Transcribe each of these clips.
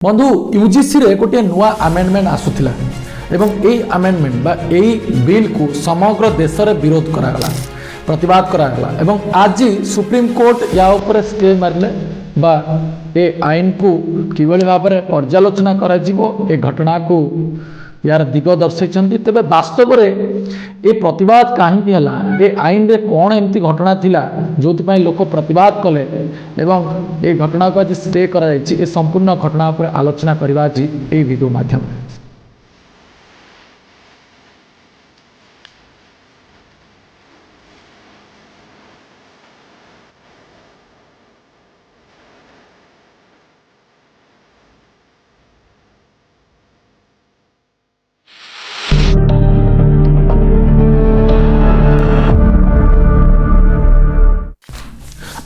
बंधु यूजीसी रे गोटे नुआ आमेंडमेंट आसुथिला एवं यही आमेंडमेंट बा यही बिल को समग्र देश रे विरोध करागला प्रतिवाद करागला एवं आज सुप्रीम कोर्ट या ऊपर स्टे मारले बा ए आईन को किभली भाव में पर्यालोचना करा जिवो ए घटना को यार दिग दर्शाई तेरे वास्तव में ये प्रतिवाद कहीं है ये आईन रे कौन एमती घटना थिला जो लोक प्रतिवाद कले एवं ये घटना को आज स्टे करा संपूर्ण घटना पर आलोचना करवा आज ये वीडियो माध्यम।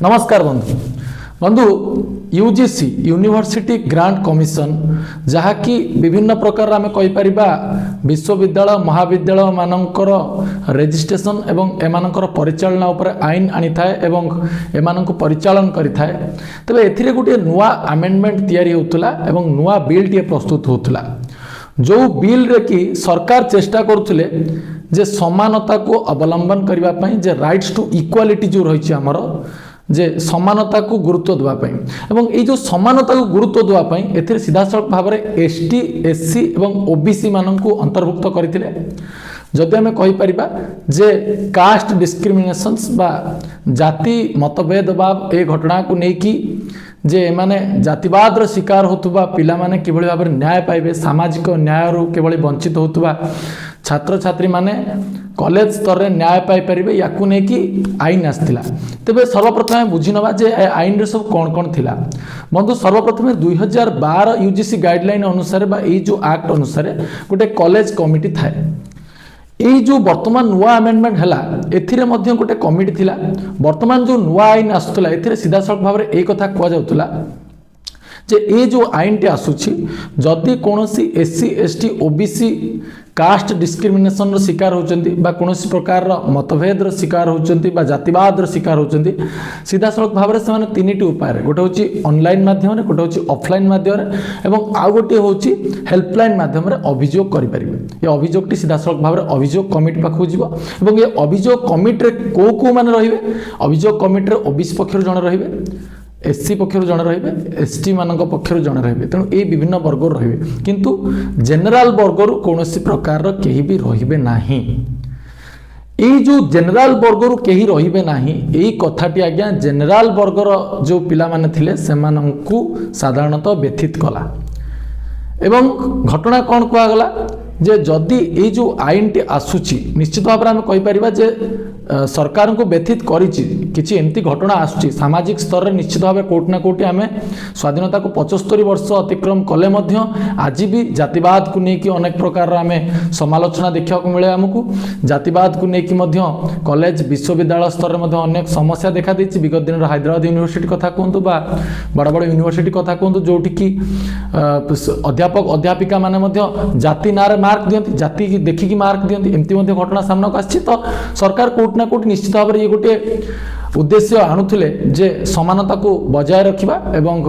नमस्कार बंधु बंधु यूजीसी यूनिवर्सिटी ग्रांट कमिशन जहाँकि विभिन्न प्रकार आम कहीपर विश्वविद्यालय महाविद्यालय मानकर रेजिस्ट्रेशन एवं एमानकर परिचालना उपर आईन आनी थाए एवं एमानक परिचालन करिथाए तबे एथिरे गोटे नुआ आमेंडमेंट तैयारी होतुला एवं नुआ बिल टी प्रस्तुत होतुला जो बिल रे कि सरकार चेष्टा करुले जे समानता को अवलंबन करबा पई जे राइट्स टू इक्वालिटी जो रही आमर जे समानता को गुरुत्व देवाई एवं ये जो समानता को गुरुत्व देवाई ए सीधासख भाव में एसटी एससी एवं ओबीसी मान को अंतर्भुक्त करते जदि आम कहीपर जे कास्ट डिस्क्रिमिनेशंस बा जाति मतभेद बा ए घटना को लेकिन जे माने जातिवाद रो शिकार होतुबा पिला माने किभली भाव न्याय पाइबे सामाजिक न्याय रो केवली वंचित होतुबा छात्र छात्री माने कॉलेज स्तर रे न्याय पाई परिबे याकु ने कि आईन आस्थिला तेबे सर्वप्रथम बुझी नबा जे आईन रे सब कोन कोन थिला बंधु सर्वप्रथम 2012 यूजीसी गाइडलाइन अनुसार बा ए जो एक्ट अनुसार गोटे कॉलेज कमिटी थाए यही जो वर्तमान नुआ आमेंडमेंट है एथिरे मध्य गोटे कमिटी थिला वर्तमान जो नुआ आईन आसुला एथिरे सीधासख भाव में एक कथा कह जाउतला जे ए जो आईन टी आसुछि जदि कोनोसी SC ST OBC caste discrimination रो शिकार होचंती बा कोनोसी प्रकार रो मतभेद रो शिकार होचंती बा जातिवाद रो शिकार होचंती सीधासख भाव में से तीनिटी उपाय गोटे होची ऑनलाइन माध्यम गोटे होची ऑफलाइन माध्यम एवं आउ गोटे होची हेल्पलाइन माध्यम अभियोग करि परिबे ये अभियोगटी सीधासख भाव में अभियोग कमिटी पाखु जीवो एवं ये अभियोग कमिटी रे को माने रहिबे अभियोग कमिटी रे ओबीसी पक्षर जण रहिबे एससी पक्षर जन रे एसटी मान पक्षर जन रे तेणु ये विभिन्न वर्ग रे किंतु जेनेराल वर्गर कौन प्रकार कहीं भी रे ना ये जो जेनेराल वर्गर कहीं रे ना यही कथाटी आज्ञा जेनेराल वर्गर जो पिला माने थिले सेमानंकु साधारणतः व्यथित कला एवं घटना कौन कहगला जे जदि ये जो आईन टी आसुची निश्चित भाव में आम कहीपर जे सरकार को व्यथित किसी एमती घटना आसुची सामाजिक स्तर में निश्चित भाव कोट ना कोटी आम स्वाधीनता को 75 वर्ष अतिक्रम कले आज भी जातिवाद को लेकिन अनेक प्रकार आम समालोचना देखा मिले आमको जातिवाद को लेकिन कॉलेज विश्वविद्यालय स्तर में अनेक समस्या देखा देती विगत दिन हैदराबाद यूनिवर्सिटी कथा कहतु बड़ बड़ यूनिवर्सिटी कथा कहतु जोटि कि अध्यापक अध्यापिका माने जाति नारे मार्क दियंती जाति की देखिकी मार्क दियंती एमती घटना सामना को आछि तो सरकार कोट ना कोट निश्चित भाव में ये गोटे उद्देश्य आणुले जे समानता को बजाय रखिबा एवं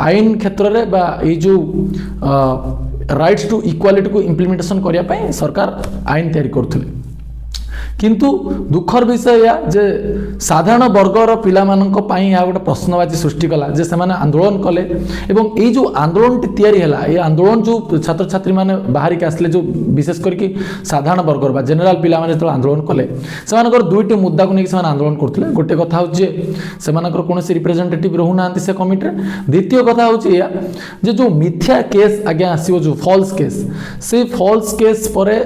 आईन क्षेत्र में बा ये जो राइट्स टू इक्वालिटी को इम्प्लीमेंटेशन करने पाई सरकार आईन तैयारी करथुले किंतु दुखर विषय या जे साधारण वर्गर पिला मानक पई या गोटे प्रश्नवाची सृष्टि कला जे से माने आंदोलन कले एवं ये जो आंदोलन टी तैयारी हला ये आंदोलन जो छात्र छात्री माने बाहर के आसले जो विशेष करके साधारण वर्गर बा जनरल पिला माने जो आंदोलन कले से मानकर दुईटी मुद्दा को लेकिन से आंदोलन करथले गोटे कथा हो जे से मानकर कोनोसी रिप्रेजेंटेटिव रहू नांती से कमिटी रे द्वितीय कथा हो जे जे जो मिथ्या केस आज्ञा आसीओ जो फॉल्स केस से फॉल्स केस परे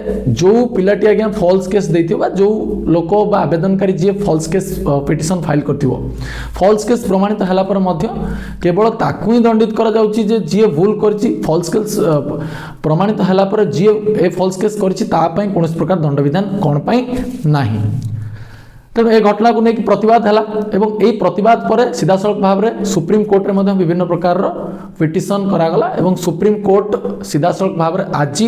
जो पिलाटी आज्ञा फॉल्स केस देथिबा जो लोक आवेदनकारी जी फॉल्स केस पिटिशन फाइल करथिबो फॉल्स केस प्रमाणित हला पर मध्य केवल ताकू ही दंडित करा जाउची जे जी भूल करची फॉल्स केस प्रमाणित हला पर जी ए फॉल्स केस करची ता पई कोनोस प्रकार दंड विधान कोन पई नाही तेणु ए घटना को लेकिन प्रतिवाद है एवं यही प्रतिवाद पर सीधासख भाव में सुप्रीम कोर्ट में विभिन्न प्रकार पिटिशन करागला एवं सुप्रीम कोर्ट सीधासख भाव में आज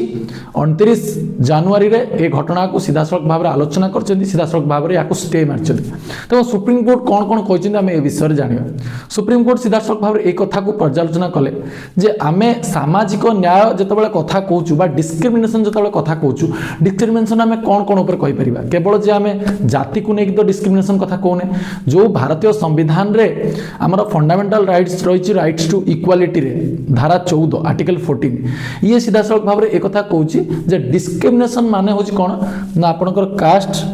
29 जनवरी रे ए घटना को सीधासख भाव में आलोचना कर सीधासख भाव में या स्टे मार्च तेज सुप्रीम कोर्ट कौन कौन कहते आम ए विषय जाना सुप्रीम कोर्ट सीधासख भाव में एक कथा को पर्यालोचना कले जे आम सामाजिक न्याय जिते कथा कहूँ डिस्क्रिमिनेशन जो कथा कहूँ डिस्क्रिमिनेशन आम कौन कौन कहीपर केवल जे आम जाति को लेकिन तो डिस्क्रिमिनेशन कथा कहने जो भारतीय संविधान रे आमर फंडामेंटल राइट्स रही राइट्स टू इक्वालिटी रे धारा 14 आर्टिकल 14 ये सीधासख भाव में एक कथा कहूँ जे डिस्क्रिमिनेशन माने होची कौन ना आपनकर कास्ट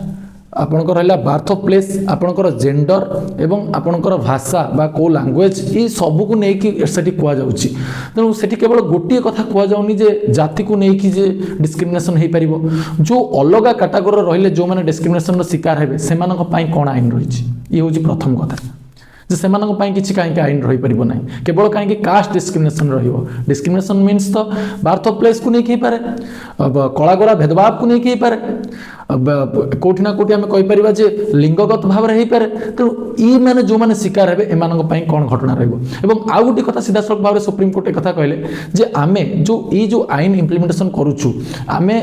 आपनकर रहा बार्थ ऑफ प्लेस आपनकर जेंडर एवं आपनकर भाषा बा को लैंग्वेज ये सब को लेकिन सेठी कुआ जाउची तेणु सेठी केवल गोटे कथा कुआ जाउनी जे जाति को लेकिन जे डिस्क्रिमिनेशन हो पारिबो जो अलग कैटेगरी रहिले जो माने डिस्क्रिमिनेशन शिकार हेबे सेमानक पई कोन आईन रहिछि ये होची प्रथम कथा जे सेमानक पई किछि काहे आईन रहि परिबो नाही केवल काहे कास्ट डिस्क्रिमिनेशन रहिबो डिस्क्रिमिनेशन मीन्स तो बार्थ ऑफ प्लेस को नहीं कहि पारे कला गोरा भेदभाव को नहीं कहि पारे कोठी ना कोठी आम कहीपर जे लिंगगत भाव में हो पाए तेणु ये मैंने जो मैंने शिकार हे एम कौन घटना रहा आउ गोटे कथा सीधासख भाव में सुप्रीम कोर्ट एक कहले जे आमे जो ये जो आईन इम्प्लीमेंटेशन करुचु आमे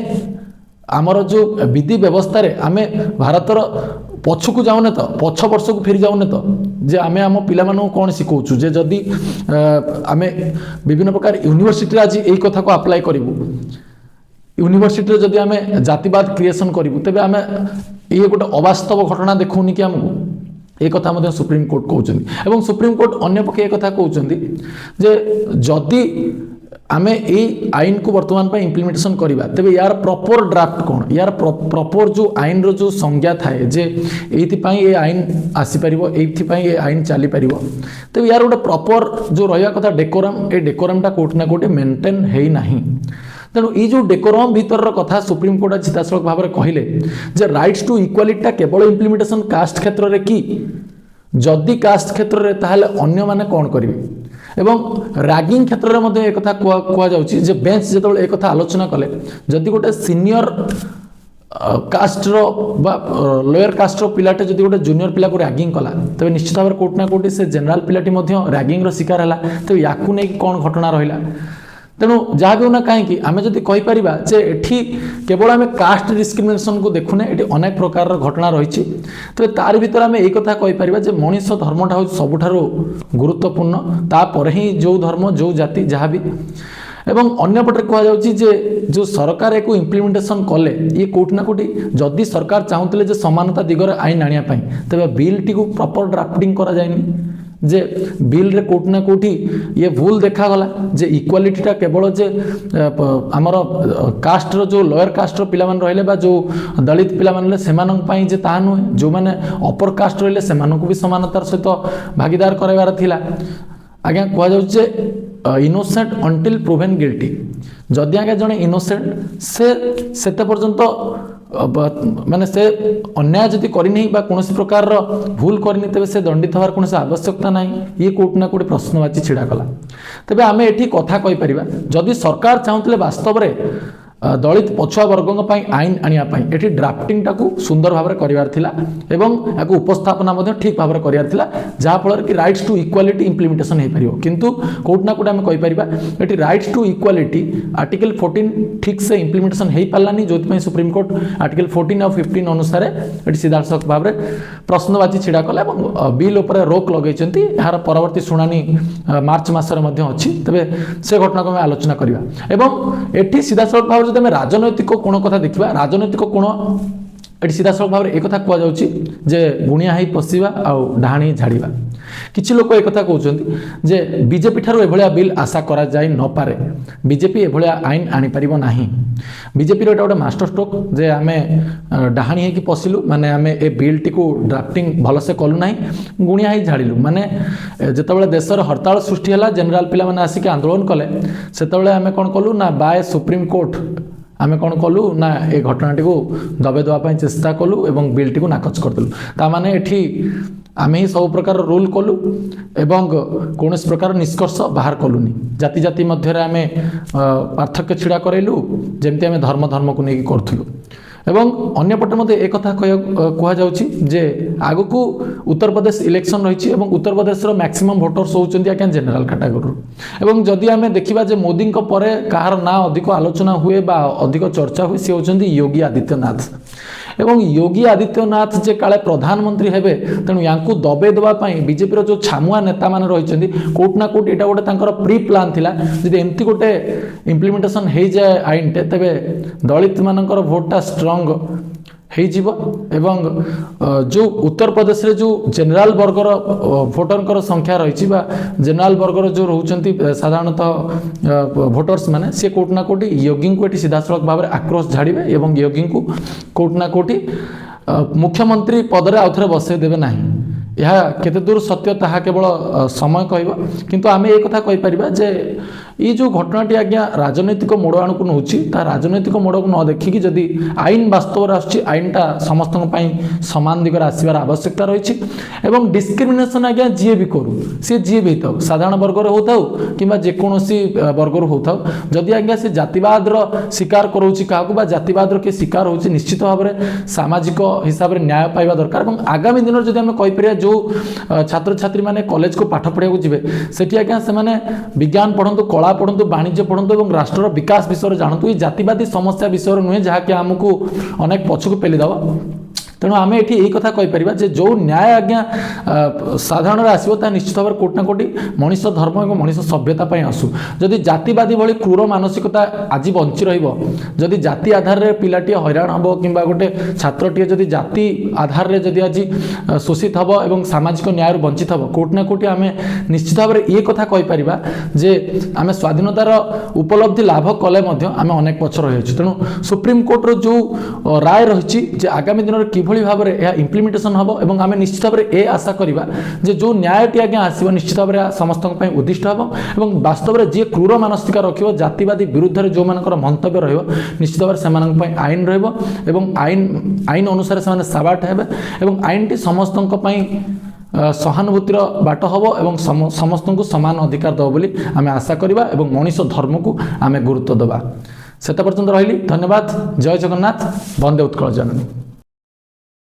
आमर जो विधि व्यवस्था रे आमे भारतर पछकू जाऊने तो पछ वर्ष को फेरी जाऊने तो जे आमे आम पिला मानू कौन शिखौचु जे जदि आमे विभिन्न प्रकार यूनिवर्सिटी आज यही कथा को अप्लाई करूँ यूनिवर्सिटी जदि आमे जातिवाद क्रिएशन करूँ तेज आम ये गोटे अवास्तव घटना देखौनी कि आमको एक कथा सुप्रीम कोर्ट कहते और सुप्रीम कोर्ट अन्य पक्ष एक कथा कहते जे जदि आमे ये आईन को वर्तमान पर इम्प्लीमेंटेशन करवा तेज यार प्रॉपर ड्राफ्ट कौन यार प्रॉपर जो आईन रो जो संज्ञा थाए जे ये आईन आसीपर ये आईन चली पार तेज यार गोटे प्रॉपर जो रहा कथा डेकोरम ये डेकोरमटा कोर्ट ना कोर्ट मेंटेन है ना तेणु ये जो डेकोरम भीतर कथा सुप्रीम कोर्ट आज सीधासख भाव में कहले जे राइट्स टू इक्वालिटी केवल इम्प्लीमेंटेशन कास्ट क्षेत्र में कि जदि कास्ट क्षेत्र में ताहले अन्य माने कौन करेंगे एवं रैगिंग क्षेत्र में एक कथा कह जाउची बेंच जो एक कथा आलोचना कले जदि गोटे सीनियर कास्ट लोअर कास्ट पिलाटे जदि गोटे जूनियर पिला को रैगिंग कला तबे निश्चित भाव कोर्ट ना कोर्ट से जनरल पिलाटी रैगिंग शिकार है तो या कौन घटना रहा तेणु जहाँ भी होना कहीं आम जब कहीपर जे एठी केवल आम कास्ट डिस्क्रिमिनेशन को देखुने ये अनेक प्रकार घटना रही तो तार भीतर आम एक कथा कहीपर जे मनीष धर्मटा हूँ सबुठारु गुरुत्वपूर्ण तापर ही जो धर्म जो जाति जहाँ भी एवं अन्यपटे कहुच्छी जे जो सरकार एक इम्प्लीमेंटेशन कले ये कोठी ना कोठी जदि सरकार चाहूले जे समानता दिगरे आईन आने तेज बिल टी प्रॉपर ड्राफ्टिंग करा जायनि जे बिल रे कोठी ना कोठी ये भूल देखागला जे इक्वालिटीटा केवल जे आमर कास्ट रो जो लोअर कास्ट रो पिला मान रहिले बा जो दलित पिला मान सेमानन पई जे ता नुहे जो माने अपर कास्ट रहिले सेमानन भी समानतार सहित भागीदार करबार थिला आज्ञा कह जाउछे इनोसेंट अंटिल प्रूवेन गिल्टी जदि आज्ञा जने इनोसेंट से पर्यंत माने से अन्याय जदि करनी बा कौन प्रकार भूल करनी तेज से दंडित हवार कौन आवश्यकता ना ये कोर्ट ना कोर्ट प्रश्नवाची छिड़ा कला तेज आम ये कथा कहीपर जदि सरकार चाहूले वास्तव में दलित पछुआ वर्गों आईन आने ये ड्राफ्टिंग टाकू सुंदर भाव में करार या उपस्थापना ठीक भाव में करार जहाँफल कि राइट्स टू इक्वालिटी इम्प्लीमेंटेशन हो पार किंतु कोर्ट ना कोर्ट आम कहीपर ये राइट्स टू इक्वालिटी आर्टिकल 14 ठीक से इम्प्लीमेंटेशन हो पारानी जो सुप्रीम कोर्ट आर्टिकल 14 और 15 अनुसार ये सीधासख भाव में प्रश्नवाची छिड़ा कला बिल उपर रोक लगे यार परवर्ती शुणानी मार्च मसरे अच्छी तेज से घटना को आलोचना करवा एटी सीधासख भाव में राजनैतिक कोण कथा देखा राजनैतिक कोण ये सीधासख भाव में एक कथा कहुच्छी जे गुणिया ही पशिवा आउ डाणी झाड़िबा किछि लोक एक कथा कहउछन्ति जे बीजेपी ठारो एभलिया बिल आशा करा जाय न पारे बीजेपी एभलिया आईन आनी परिबो नाही बीजेपी रो गोटे मास्टर स्ट्रोक जे आमे डाहाणी हे कि पसिलु माने आमे ए बिल टी को ड्राफ्टिंग भल से कलु नाही गुणिया ही झाड़िलु माने जेतेबेले देशर हड़ताल सृष्टि हला जनरल पिला माने आसिक आंदोलन कले सेतेबेले आमे कोन कलु ना बाय सुप्रीम कोर्ट आमे कौन कलु ना ए घटनाटी को दबे देवाई चेष्टा कलु एवं बिल टी को नाकच करदेलु ता माने एठी आमे ही सब प्रकार रूल कलु एवं कौन प्रकार निष्कर्ष बाहर कलुनी जाति जाति मध्य आमे पार्थक्य छिड़ा करैलु जेमती आमे धर्म धर्म को लेकिन करूँ ଏବଂ ଅନ୍ୟପଟେ ମଧ୍ୟ ଏକଥା କୁହାଯାଉଛି ଯେ ଆଗକୁ ଉତ୍ତରପ୍ରଦେଶ ଇଲେକ୍ସନ୍ ରହିଛି ଏବଂ ଉତ୍ତରପ୍ରଦେଶର ମ୍ୟାକ୍ସିମମ୍ ଭୋଟର୍ସ ହେଉଛନ୍ତି ଆଜ୍ଞା ଜେନେରାଲ କାଟାଗୋରୀରୁ। ଏବଂ ଯଦି ଆମେ ଦେଖିବା ଯେ ମୋଦିଙ୍କ ପରେ କାହାର ନାଁ ଅଧିକ ଆଲୋଚନା ହୁଏ ବା ଅଧିକ ଚର୍ଚ୍ଚା ହୁଏ ସେ ହେଉଛନ୍ତି ଯୋଗୀ ଆଦିତ୍ୟନାଥ। ଏବଂ ଯୋଗୀ ଆଦିତ୍ୟନାଥ ଯେ କାଳେ ପ୍ରଧାନମନ୍ତ୍ରୀ ହେବେ ତେଣୁ ୟାଙ୍କୁ ଦବେଇ ଦେବା ପାଇଁ ବିଜେପିର ଯେଉଁ ଛାମୁଆ ନେତାମାନେ ରହିଛନ୍ତି କୋଉଠି ନା କୋଉଠି ଏଇଟା ଗୋଟେ ତାଙ୍କର ପ୍ରି ପ୍ଲାନ୍ ଥିଲା। ଯଦି ଏମିତି ଗୋଟେ ଇମ୍ପ୍ଲିମେଣ୍ଟେସନ୍ ହେଇଯାଏ ଆଇନଟେ ତେବେ ଦଳିତମାନଙ୍କର ଭୋଟଟା ଷ୍ଟ୍ରଙ୍ଗ ହେଇଯିବ ଏବଂ ଯେଉଁ ଉତ୍ତରପ୍ରଦେଶରେ ଯେଉଁ ଜେନେରାଲ ବର୍ଗର ଭୋଟରଙ୍କର ସଂଖ୍ୟା ରହିଛି ବା ଜେନେରାଲ ବର୍ଗର ଯେଉଁ ରହୁଛନ୍ତି ସାଧାରଣତଃ ଭୋଟର୍ସ ମାନେ ସେ କେଉଁଠି ନା କେଉଁଠି ଯୋଗୀଙ୍କୁ ଏଠି ସିଧାସଳଖ ଭାବରେ ଆକ୍ରୋଶ ଝାଡ଼ିବେ ଏବଂ ଯୋଗୀଙ୍କୁ କେଉଁଠି ନା କେଉଁଠି ମୁଖ୍ୟମନ୍ତ୍ରୀ ପଦରେ ଆଉଥରେ ବସାଇ ଦେବେ ନାହିଁ। ଏହା କେତେ ଦୂର ସତ୍ୟ ତାହା କେବଳ ସମୟ କହିବ। କିନ୍ତୁ ଆମେ ଏ କଥା କହିପାରିବା ଯେ এই ଯେଉଁ ଘଟଣାଟି ଆଜ୍ଞା ରାଜନୈତିକ ମୋଡ଼ ଆଣକୁ ନେଉଛି ତା ରାଜନୈତିକ ମୋଡ଼କୁ ନ ଦେଖିକି ଯଦି ଆଇନ ବାସ୍ତବରେ ଆସୁଛି ଆଇନଟା ସମସ୍ତଙ୍କ ପାଇଁ ସମାନ ଦିଗରେ ଆସିବାର ଆବଶ୍ୟକତା ରହିଛି ଏବଂ ଡିସ୍କ୍ରିମିନେସନ୍ ଆଜ୍ଞା ଯିଏ ବି କରୁ ସେ ଯିଏ ବି ହେଇଥାଉ ସାଧାରଣ ବର୍ଗରେ ହେଉଥାଉ କିମ୍ବା ଯେକୌଣସି ବର୍ଗରୁ ହେଉଥାଉ ଯଦି ଆଜ୍ଞା ସେ ଜାତିବାଦର ଶିକାର କରାଉଛି କାହାକୁ ବା ଜାତିବାଦର କିଏ ଶିକାର ହେଉଛି ନିଶ୍ଚିତ ଭାବରେ ସାମାଜିକ ହିସାବରେ ନ୍ୟାୟ ପାଇବା ଦରକାର। ଏବଂ ଆଗାମୀ ଦିନରେ ଯଦି ଆମେ କହିପାରିବା ଯେଉଁ ଛାତ୍ରଛାତ୍ରୀମାନେ କଲେଜକୁ ପାଠ ପଢ଼ିବାକୁ ଯିବେ ସେଠି ଆଜ୍ଞା ସେମାନେ ବିଜ୍ଞାନ ପଢ଼ନ୍ତୁ କଳା ପଢ଼ନ୍ତୁ ବାଣିଜ୍ୟ ପଢ଼ନ୍ତୁ ଏବଂ ରାଷ୍ଟ୍ରର ବିକାଶ ବିଷୟରେ ଜାଣନ୍ତୁ। ଏଇ ଜାତିବାଦୀ ସମସ୍ୟା ବିଷୟରେ ନୁହେଁ ଯାହାକି ଆମକୁ ଅନେକ ପଛକୁ ପେଲିଦେବ। ତେଣୁ ଆମେ ଏଠି ଏଇ କଥା କହିପାରିବା ଯେ ଯେଉଁ ନ୍ୟାୟ ଆଜ୍ଞା ସାଧାରଣରେ ଆସିବ ତାହା ନିଶ୍ଚିତ ଭାବରେ କୋଉଠି ନା କୋଉଠି ମଣିଷ ଧର୍ମ ଏବଂ ମଣିଷ ସଭ୍ୟତା ପାଇଁ ଆସୁ। ଯଦି ଜାତିବାଦୀ ଭଳି କ୍ରୂର ମାନସିକତା ଆଜି ବଞ୍ଚି ରହିବ ଯଦି ଜାତି ଆଧାରରେ ପିଲାଟିଏ ହଇରାଣ ହେବ କିମ୍ବା ଗୋଟେ ଛାତ୍ରଟିଏ ଯଦି ଜାତି ଆଧାରରେ ଯଦି ଆଜି ଶୋଷିତ ହେବ ଏବଂ ସାମାଜିକ ନ୍ୟାୟରୁ ବଞ୍ଚିତ ହେବ କୋଉଠି ନା କୋଉଠି ଆମେ ନିଶ୍ଚିତ ଭାବରେ ଏ କଥା କହିପାରିବା ଯେ ଆମେ ସ୍ୱାଧୀନତାର ଉପଲବ୍ଧି ଲାଭ କଲେ ମଧ୍ୟ ଆମେ ଅନେକ ପଛ ରହିଅଛୁ। ତେଣୁ ସୁପ୍ରିମକୋର୍ଟର ଯେଉଁ ରାୟ ରହିଛି ଯେ ଆଗାମୀ ଦିନରେ କିଭଳି ଭାବରେ ଏହା ଇମ୍ପ୍ଲିମେଣ୍ଟେସନ୍ ହେବ ଏବଂ ଆମେ ନିଶ୍ଚିତ ଭାବରେ ଏ ଆଶା କରିବା ଯେ ଯେଉଁ ନ୍ୟାୟଟି ଆଜ୍ଞା ଆସିବ ନିଶ୍ଚିତ ଭାବରେ ସମସ୍ତଙ୍କ ପାଇଁ ଉଦ୍ଦିଷ୍ଟ ହେବ ଏବଂ ବାସ୍ତବରେ ଯିଏ କ୍ରୂର ମାନସିକତା ରଖିବ ଜାତିବାଦୀ ବିରୁଦ୍ଧରେ ଯେଉଁମାନଙ୍କର ମନ୍ତବ୍ୟ ରହିବ ନିଶ୍ଚିତ ଭାବରେ ସେମାନଙ୍କ ପାଇଁ ଆଇନ ରହିବ ଏବଂ ଆଇନ ଅନୁସାରେ ସେମାନେ ସାବାଟ ହେବେ ଏବଂ ଆଇନଟି ସମସ୍ତଙ୍କ ପାଇଁ ସହାନୁଭୂତିର ବାଟ ହେବ ଏବଂ ସମସ୍ତଙ୍କୁ ସମାନ ଅଧିକାର ଦେବ ବୋଲି ଆମେ ଆଶା କରିବା ଏବଂ ମଣିଷ ଧର୍ମକୁ ଆମେ ଗୁରୁତ୍ୱ ଦେବା। ସେତେ ପର୍ଯ୍ୟନ୍ତ ରହିଲି। ଧନ୍ୟବାଦ। ଜୟ ଜଗନ୍ନାଥ। ବନ୍ଦେ ଉତ୍କଳ ଜନନୀ।